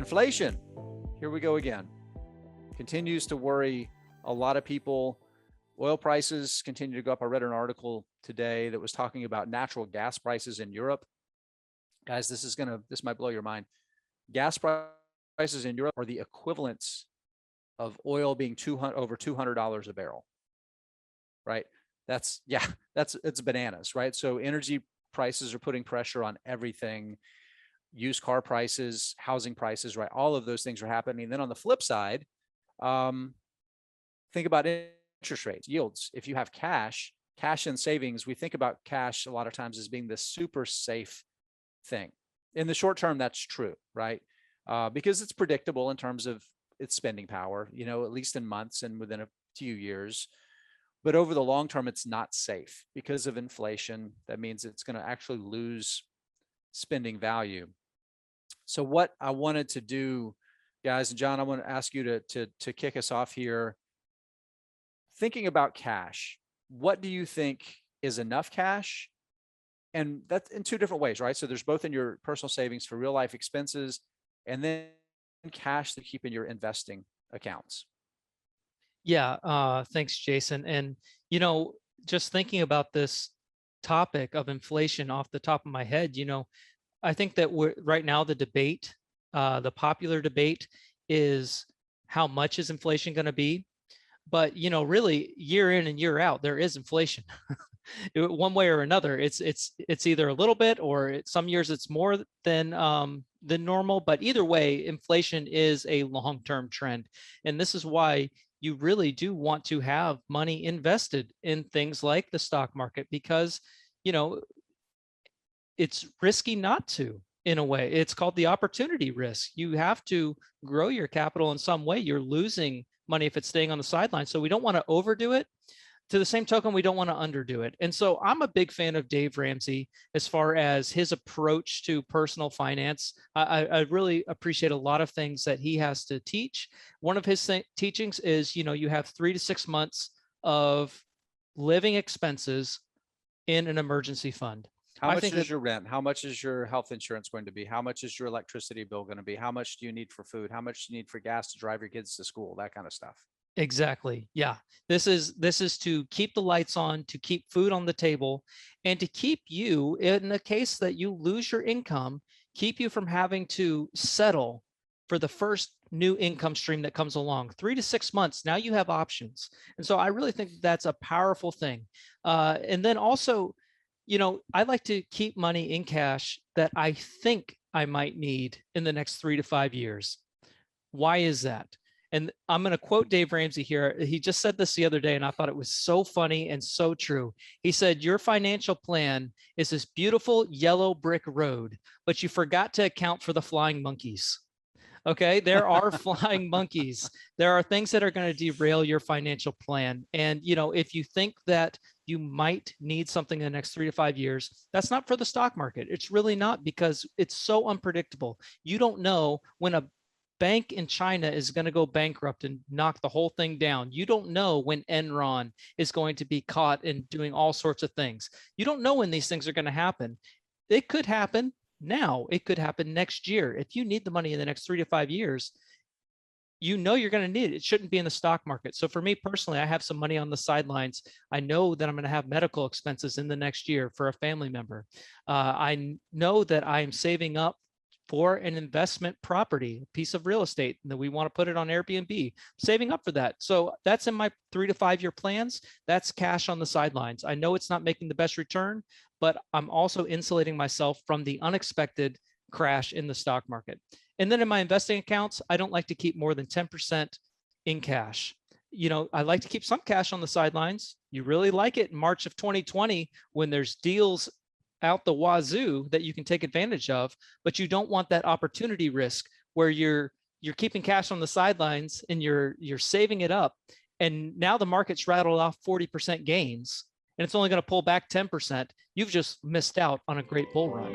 Inflation, here we go again. Continues to worry a lot of people. Oil prices continue to go up. I read an article today that was talking about natural gas prices in Europe. Guys, this might blow your mind. Gas prices in Europe are the equivalents of oil being over $200 a barrel, right? It's bananas, right? So energy prices are putting pressure on everything. Used car prices, housing prices, right? All of those things are happening. And then on the flip side, think about interest rates, yields. If you have cash and savings, we think about cash a lot of times as being this super safe thing. In the short term, that's true, right? Because it's predictable in terms of its spending power, at least in months and within a few years. But over the long term, it's not safe because of inflation. That means it's going to actually lose spending value. So what I wanted to do, guys, and John, I want to ask you to kick us off here. Thinking about cash, what do you think is enough cash? And that's in two different ways, right? So there's both in your personal savings for real life expenses and then cash to keep in your investing accounts. Yeah, thanks, Jason. And, just thinking about this topic of inflation off the top of my head, I think that right now the debate, the popular debate is how much is inflation going to be? But, really year in and year out, there is inflation. One way or another, it's either a little bit or some years it's more than normal. But either way, inflation is a long-term trend. And this is why you really do want to have money invested in things like the stock market, because, it's risky not to. In a way, it's called the opportunity risk. You have to grow your capital in some way. You're losing money if it's staying on the sidelines. So we don't want to overdo it. To the same token, we don't want to underdo it. And so I'm a big fan of Dave Ramsey as far as his approach to personal finance. I really appreciate a lot of things that he has to teach. One of his teachings is, you have 3 to 6 months of living expenses in an emergency fund. How much is your rent? How much is your health insurance going to be? How much is your electricity bill going to be? How much do you need for food? How much do you need for gas to drive your kids to school? That kind of stuff. Exactly. Yeah. This is to keep the lights on, to keep food on the table, and to keep you, in the case that you lose your income, keep you from having to settle for the first new income stream that comes along. 3 to 6 months, now you have options. And so I really think that's a powerful thing. And then also, I like to keep money in cash that I think I might need in the next 3 to 5 years. Why is that? And I'm going to quote Dave Ramsey here. He just said this the other day, and I thought it was so funny and so true. He said, your financial plan is this beautiful yellow brick road, but you forgot to account for the flying monkeys. Okay, there are flying monkeys. There are things that are going to derail your financial plan. And, if you think that you might need something in the next 3 to 5 years, that's not for the stock market. It's really not, because it's so unpredictable. You don't know when a bank in China is going to go bankrupt and knock the whole thing down. You don't know when Enron is going to be caught in doing all sorts of things. You don't know when these things are going to happen. It could happen now. It could happen next year. If you need the money in the next 3 to 5 years, you're going to need it. It shouldn't be in the stock market. So for me personally, I have some money on the sidelines. I know that I'm going to have medical expenses in the next year for a family member. I know that I am saving up for an investment property, a piece of real estate, and that we want to put it on Airbnb, saving up for that. So that's in my 3 to 5 year plans. That's cash on the sidelines. I know it's not making the best return, but I'm also insulating myself from the unexpected crash in the stock market. And then in my investing accounts, I don't like to keep more than 10% in cash. I like to keep some cash on the sidelines. You really like it in March of 2020 when there's deals out the wazoo that you can take advantage of, but you don't want that opportunity risk where you're keeping cash on the sidelines and you're saving it up, and now the market's rattled off 40% gains and it's only going to pull back 10%. You've just missed out on a great bull run.